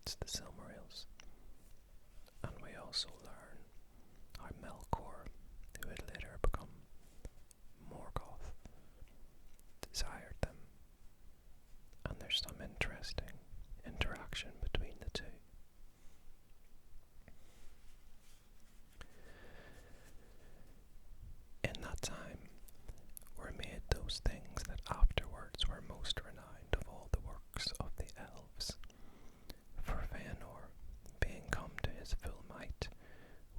creates the Silmarils. And we also learn how Melkor, who would later become Morgoth, desired them. And there's some interesting interaction between the two. In that time were made those things that afterwards were most renowned of all the works of the elves. For Feanor, being come to his full might,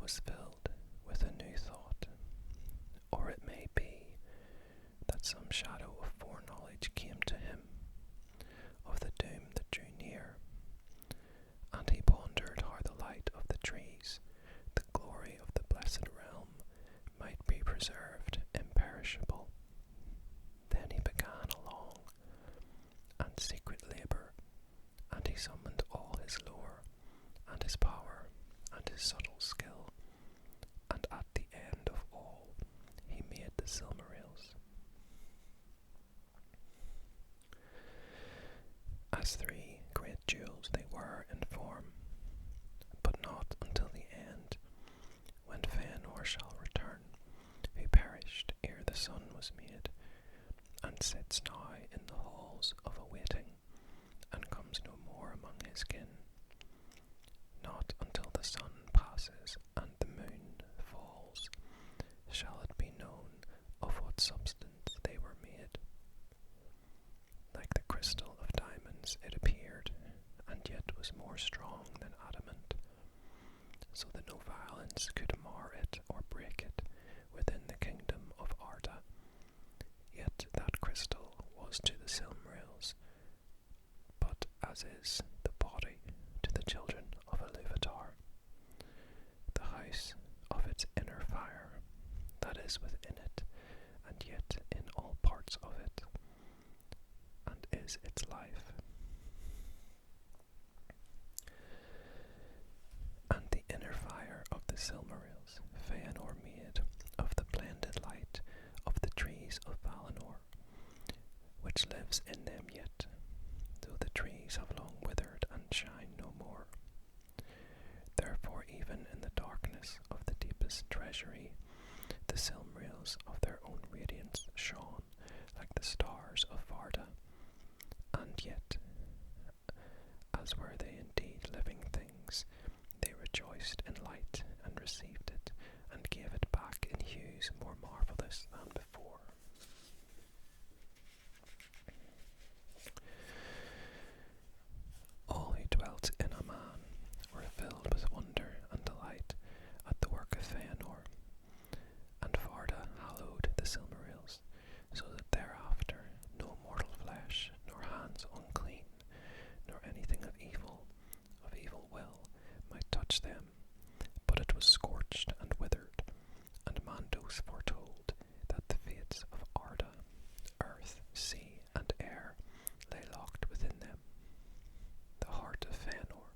was filled with a new thought. Or it may be that some shadow of foreknowledge came to him of the doom that drew near, and he pondered how the light of the trees, the glory of the blessed realm, might be preserved imperishable. Then he began a long and secret labour, and he summoned all his lore, and his power, and his subtle skill, and at the end of all he made the Silmarils. As three great jewels they were in form, but not until the end, when Feanor shall return, who perished ere the sun was made, and sits now in the halls of awaiting, and comes no more among his kin. Not until the sun passes and the moon falls shall it be known of what substance they were made. Like the crystal of diamonds it appeared, and yet was more strong than adamant, so that no violence could mar it or break it within the kingdom of Arda. Yet that crystal was to the Silmarils, but as is the body to the children of Iluvatar, the house of its inner fire, that is within it, and yet in all parts of it, and is its life. And the inner fire of the Silmarils Feanor made of the blended light of the trees of Valinor, which lives in them yet, though the trees have long withered and shine no more. Therefore even in the darkness of the deepest treasury, the Silmarils of their own radiance shone like the stars of Varda, and yet, as were they indeed living things, they rejoiced in light and received it, and gave it back in hues more marvellous than before. All who dwelt in Aman were filled with wonder and delight at the work of Feanor, and Varda hallowed the Silmarils, so that thereafter no mortal flesh, nor hands unclean, nor anything of evil will, might touch them, but it was scorched and withered, and Mandos foretold that the fates of Arda, earth, sea, and air lay locked within them. The heart of Feanor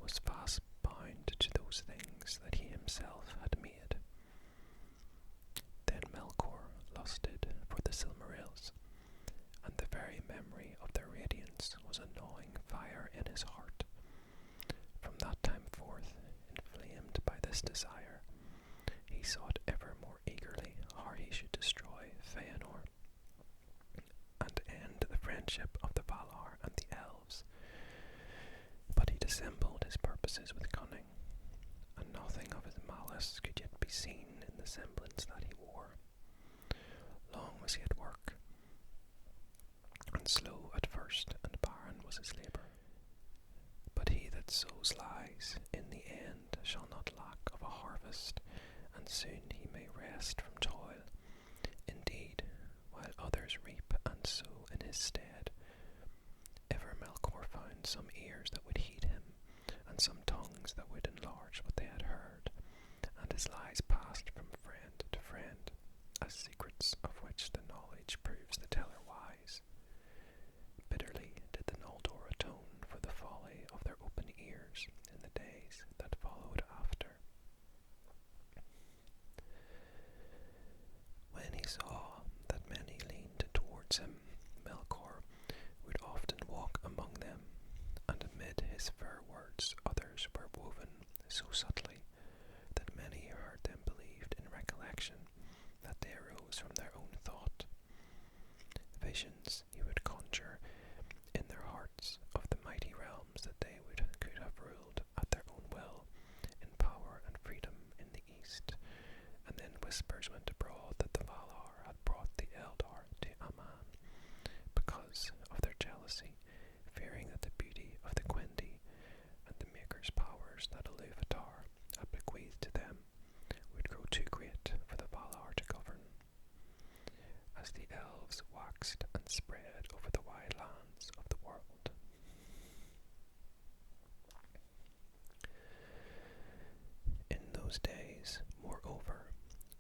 was fast bound to those things that he himself had made. Then Melkor lusted for the Silmarils, and the very memory of their radiance was a gnawing fire in his heart. From that time forth, inflamed by this desire, he sought ever more eagerly how he should destroy Feanor, and end the friendship of the Valar and the elves. But he dissembled his purposes with cunning, and nothing of his malice could yet be seen in the semblance that he wore. Long was he at work, and slow at first, and barren was his labour. But he that sows lies, in the end shall not lack of a harvest, and soon he may rest from toil. Indeed, while others reap and sow in his stead, ever Melkor found some ears that would heed him, and some tongues that would enlarge what they had heard, and his lies passed from friend to friend, as secrets of which the knowledge proves the teller wise. Bitterly did the Noldor atone for the folly of their open ears in the days that followed after. When he saw that many leaned towards him, Melkor would often walk among them, and amid his his fair words, others were woven so subtly that many who heard them believed in recollection that they arose from their own thought. Visions he would conjure in their hearts of the mighty realms that they could have ruled at their own will, in power and freedom in the east, and then whispers went abroad that the Valar had brought the Eldar to Aman because of their jealousy, fearing that the beauty of the Quendi and the Maker's powers that Iluvatar had bequeathed to them would grow too great for the Valar to govern. As the elves waxed and spread over the wide lands of the world. In those days, moreover,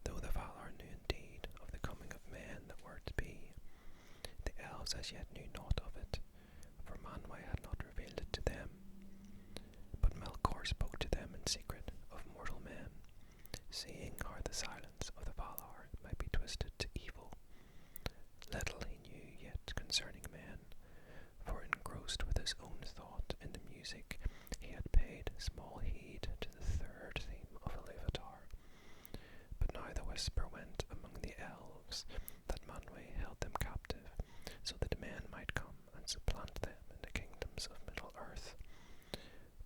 though the Valar knew indeed of the coming of men that were to be, the elves as yet knew naught of it, for Manwë had not revealed it to them. But Melkor spoke to them in secret of mortal men, seeing how the silence of the Valar might be twisted to evil. Little he knew yet concerning men, for engrossed with his own thought in the music, he had paid small heed to the third theme of Iluvatar. But now the whisper went among the elves that Manwë held them captive, so that men might come and supplant them in the kingdoms of Middle-earth.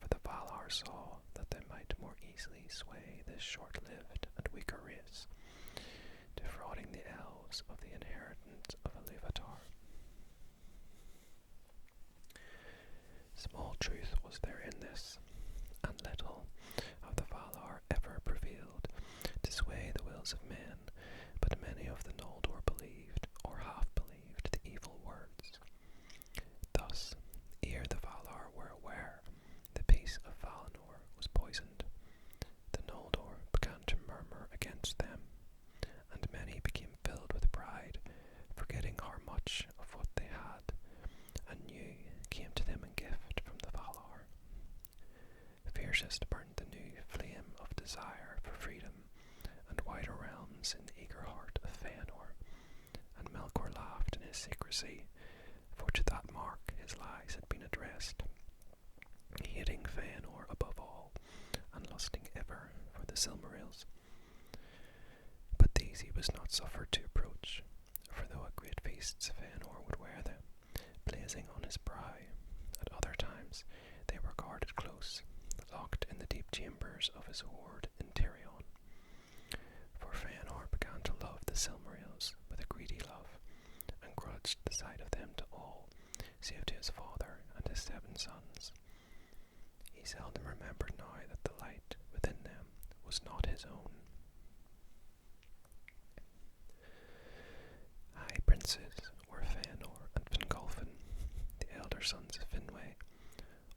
For the Valar saw that they might more easily sway this short-lived and weaker race, defrauding the elves of the inheritance of Iluvatar. Small truth was there in this, and little of the Valar ever prevailed to sway the wills of men, but many of the Noldor believed, or half-believed, the evil words. Thus, ere the Valar were aware, the peace of Valinor was poisoned. The Noldor began to murmur against them, and many became filled with pride, forgetting how much of what they had and knew came to them in gift from the Valar. Fiercest burned the new flame of desire for freedom and wider realms in the eager heart of Feanor, and Melkor laughed in his secrecy, for to that mark his lies had been addressed, hating Feanor above all, and lusting ever for the Silmarils. But these he was not suffered to approach, for though at great feasts Feanor would wear them, blazing on his brow, at other times they were guarded close, locked in the deep chambers of his hoard in Tirion. For Feanor began to love the Silmarils with a greedy love, and grudged the sight of them to all, save to his father and his 7 sons. He seldom remembered now that the light within them was not his own. High princes were Feanor and Fingolfin, the elder sons of Finwë,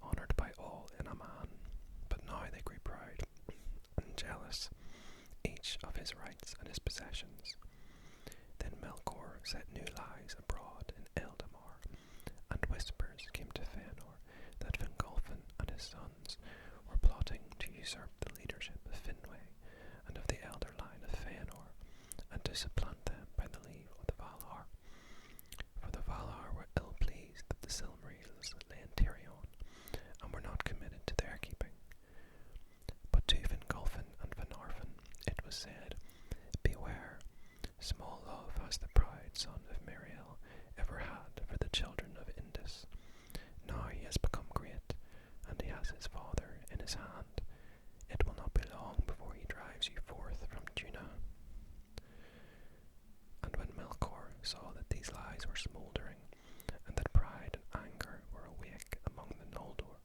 honoured by all in Aman, but now they grew proud and jealous, each of his rights and his possessions. Then Melkor set new lies abroad in Eldamar, and whispers came to Feanor that Fingolfin and his sons were plotting to usurp the leadership of Finwë and of the elder line of Feanor, and to supplant them by the leave of the Valar. For the Valar were ill-pleased that the Silmarils lay in Tirion, and were not committed to their keeping. But to Fingolfin and Finarfin it was said, "Beware, small love has the proud son of Miriel ever had for the children of Indus. Now he has become great, and he has his father in his hand. It will not be long before he drives you forth from Duna." And when Melkor saw that these lies were smouldering, and that pride and anger were awake among the Noldor,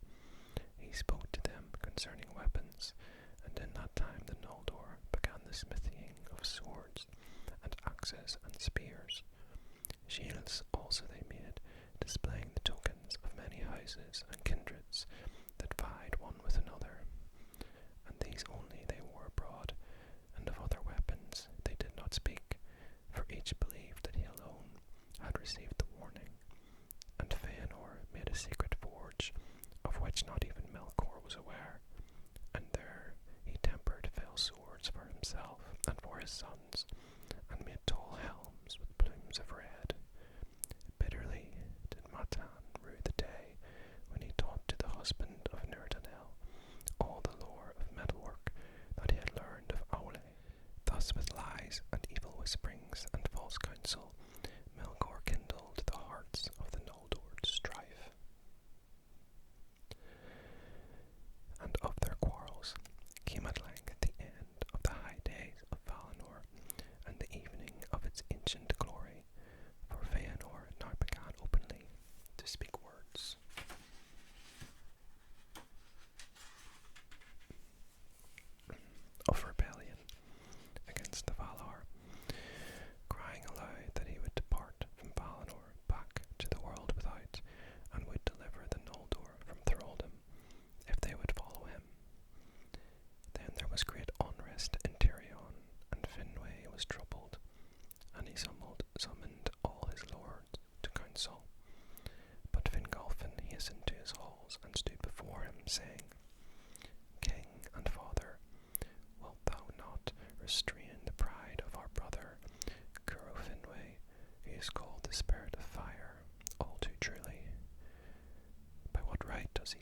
he spoke to them concerning weapons, and in that time the Noldor began the smithying of swords, and axes and spears. Shields also they made, displaying the tokens of many houses and kindreds that vied one with another, and these only they wore abroad, and of other weapons they did not speak, for each believed that he alone had received the warning. And Feanor made a secret forge, of which not even Melkor was aware, and there he tempered fell swords for himself and for his sons, and made tall helms with plumes of red. Bitterly did Matan rue the day when he taught to the husband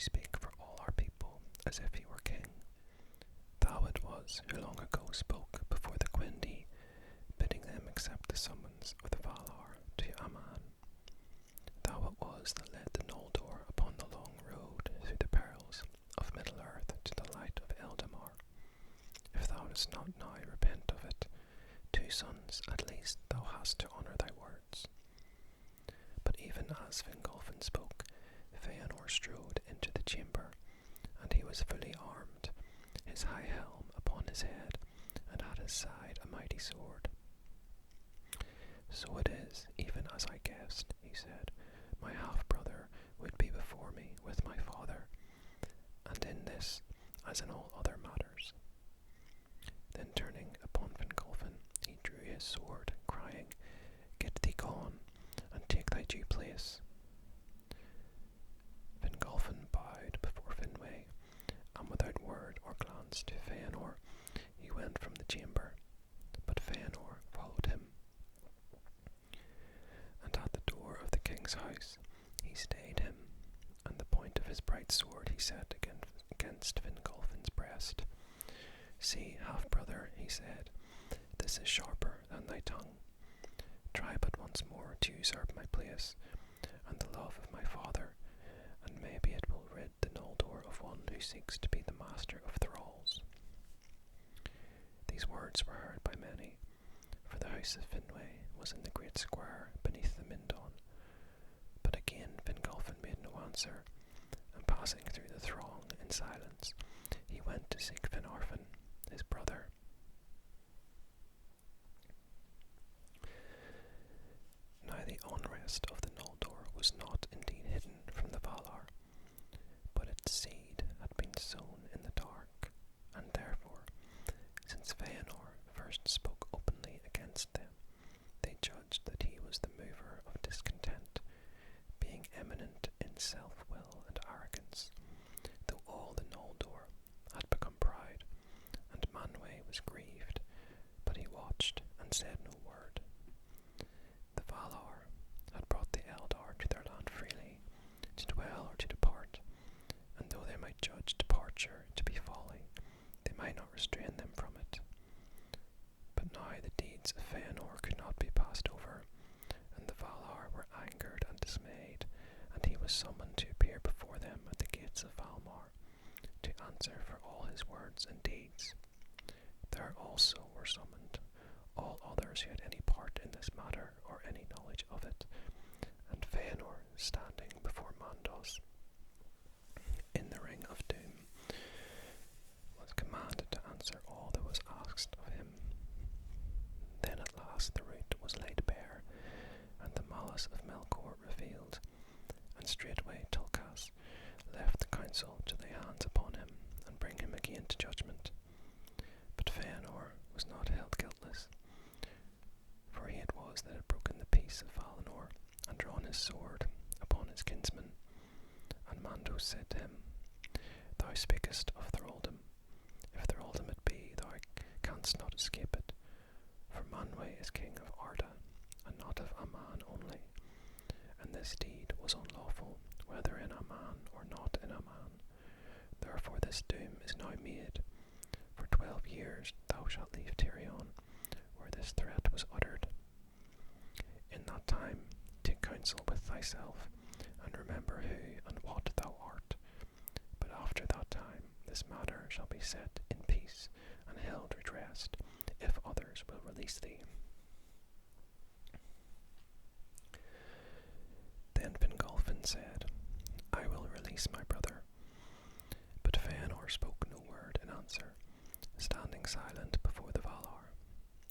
speak for all our people, as if he were king. Thou it was who long ago spoke before the Quindi, bidding them accept the summons of the Valar to Aman. Thou it was that led the Noldor upon the long road through the perils of Middle-earth to the light of Eldamar. If thou dost not now repent of it, 2 sons at least thou hast to honour thy words. But even as Fingolfin spoke, Feanor strode into the chamber, and he was fully armed, his high helm upon his head, and at his side a mighty sword. So it is, even as I guessed, he said, my half-brother would be before me with my father, and in this, as in all other matters. Then turning upon Fingolfin, he drew his sword, crying, Get thee gone, and take thy due place. Fingolfin bowed before Finwë, and without word or glance to Feanor, he went from the chamber, but Feanor followed him. And at the door of the king's house he stayed him, and the point of his bright sword he set against Fingolfin's breast. See, half-brother, he said, this is sharper than thy tongue. Try but once more to usurp my place, and the love of my father, and maybe it will rid the Noldor of one who seeks to be the master of thralls. These words were heard by many, for the house of Finwë was in the great square beneath the Mindon. But again Fingolfin made no answer, and passing through the throng in silence, he went to seek Finarfin, his brother. Now the unrest of the Noldor was not indeed hidden from the Valar, but its seed had been sown in the dark, and therefore, since Feanor first spoke openly against them, they judged that he was the mover of discontent, being eminent in self-will and arrogance, though all the Noldor had become proud, and Manwë was grieved, but he watched and said no word. The Valar had brought the Eldar to their land freely, to dwell or to depart, and though they might judge departure to be folly, they might not restrain them from it. But now the deeds of Feanor could not be passed over, and the Valar were angered and dismayed, and he was summoned to appear before them at the gates of Valmar, to answer for all his words and deeds. There also were summoned all others who had any part in this matter or any knowledge of it, and Feanor, standing before Mandos in the Ring of Doom, was commanded to answer all that was asked of him. Then at last the root was laid bare, and the malice of Melkor revealed, and straightway Tulkas left the council to lay hands upon him and bring him again to judgment. But Feanor was not held guiltless, for he it was that had broken the peace of Valinor and drawn his sword upon his kinsman. And Mandos said to him, Thou speakest of thraldom. If thraldom it be, thou canst not escape it, for Manwë is king of Arda, and not of Aman only, and this deed was unlawful, whether in Aman or not in Aman. Therefore this doom is now made. For 12 years thou shalt leave Tirion, where this threat was uttered. In that time take counsel with thyself, and remember who and what thou art. But after that time this matter shall be set in peace and held redressed, if others will release thee. Then Fingolfin said, I will release my brother. But Feanor spoke no word in answer, standing silent before the Valar.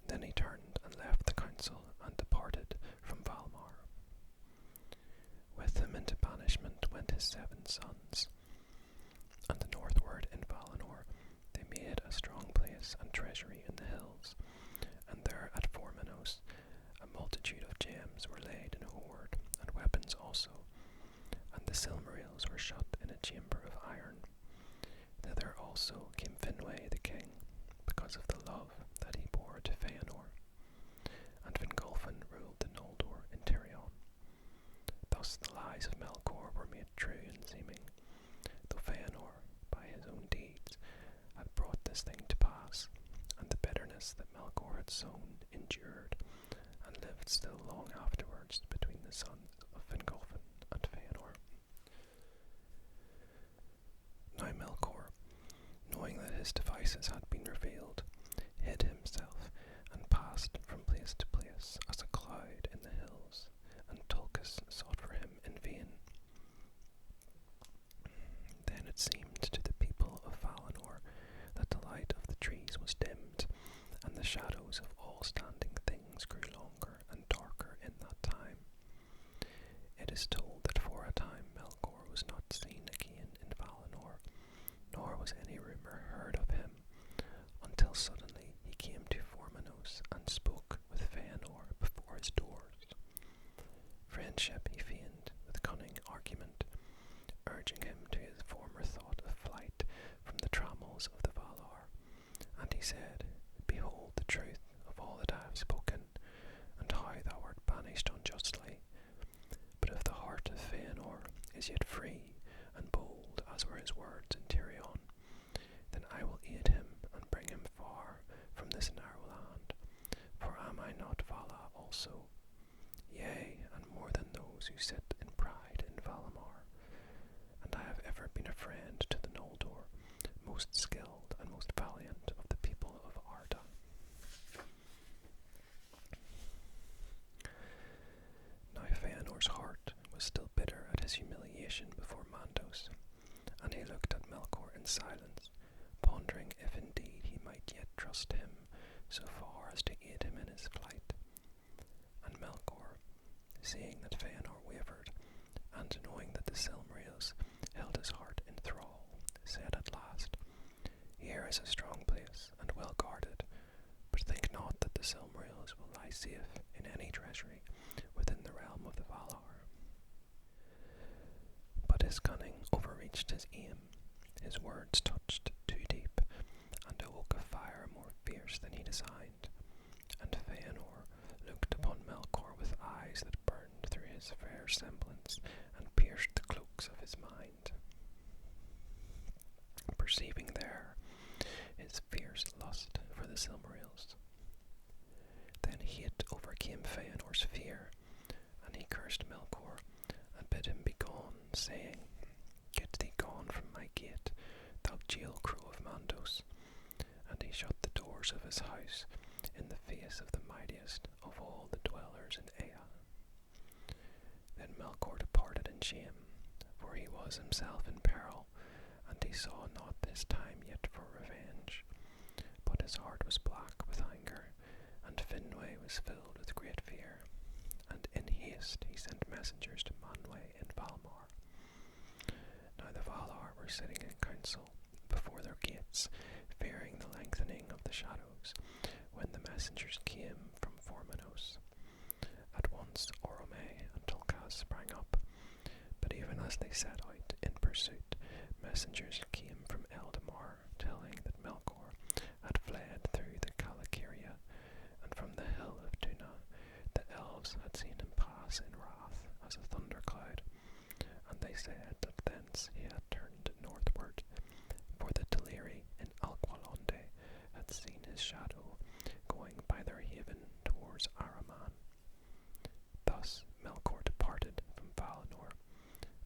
Then he turned and left the council and departed from Valmar. With him into banishment went his 7 sons, and northward in Valinor they made a strong place and treasury in the hills, and there at Formenos a multitude of gems were laid in hoard, and weapons also, and the Silmarils were shut in a chamber of iron. Thither also came Finwë the king, because of the love that he bore to Feanor, and Fingolfin ruled the Noldor in Tirion. Thus the lies of Melkor were made true in seeming, sown endured, and lived still long afterwards between the sons of Fingolfin and Feanor. Now Melkor, knowing that his devices had been revealed, hid himself and passed from place to place as a cloud in the hills, and Tulkas sought for him in vain. Then it seemed to the people of Valinor that the light of the trees was dimmed, and the shadows of all standing things grew longer and darker in that time. It is told that for a time Melkor was not seen again in Valinor, nor was any rumour heard of him, until suddenly he came to Formenos and spoke with Feanor before his doors. Friendship he feigned with cunning argument, urging him to his former thought of flight from the trammels of the Valar, and he said, Behold the truth of all that I have spoken, and how thou art banished unjustly. But if the heart of Feanor is yet free and bold as were his words in Tirion, then I will aid him and bring him far from this narrow land. For am I not Vala also? Yea, and more than those who sit in pride in Valimar. And I have ever been a friend to the Noldor, most skilled and most valiant of the people of Arda. Now Feanor's heart was still bitter at his humiliation before Mandos, and he looked at Melkor in silence, pondering if indeed he might yet trust him so far as to aid him in his flight. And Melkor, seeing that Feanor wavered, and knowing that the Silmarils held his heart in thrall, said at last, Here is a strong place, and well guarded, but think not that the Silmarils will lie safe in any treasury within the realm of the Valar. But his cunning overreached his aim. His words touched too deep, and awoke a fire more fierce than he designed. And Feanor looked upon Melkor with eyes that burned through his fair semblance and pierced the cloaks of his mind. Perceiving there his fierce lust for the Silmarils, then hate overcame Feanor's fear, and he cursed Melkor and bid him begone, saying, Get thee gone from my gate, thou jail crow of Mandos. And he shut the doors of his house in the face of the mightiest of all the dwellers in Ea. Then Melkor departed in shame, for he was himself in peril, and he saw not his time yet for revenge. But his heart was black with anger, and Finwë was filled with great fear. And in haste he sent messengers to Manwë in Valmar. Now the Valar were sitting in council before their gates, fearing the lengthening of the shadows, when the messengers came from Formenos. At once Orome and Tulkas sprang up, but even as they set out in pursuit, messengers came from Eldamar, telling that Melkor had fled through the Calacaria, and from the hill of Duna the elves had seen him pass in wrath as a thundercloud, and they said that thence he had turned northward, for the Teleri in Alqualonde had seen his shadow going by their haven towards Araman. Thus Melkor departed from Valinor,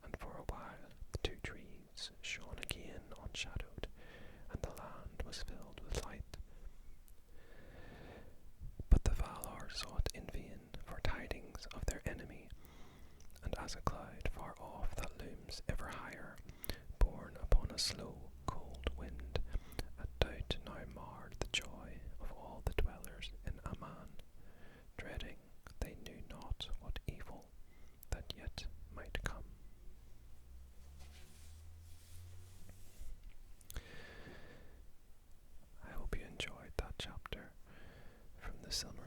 and for a while the two trees shone again unshadowed, and the land was filled with light. But the Valar sought in vain for tidings of their enemy, and as a cloud far off that looms ever higher, borne upon a slow, cold wind, a doubt now marred the joy of all the dwellers in Aman, dreading they knew not what evil that yet might come. I hope you enjoyed that chapter from the Silmarillion.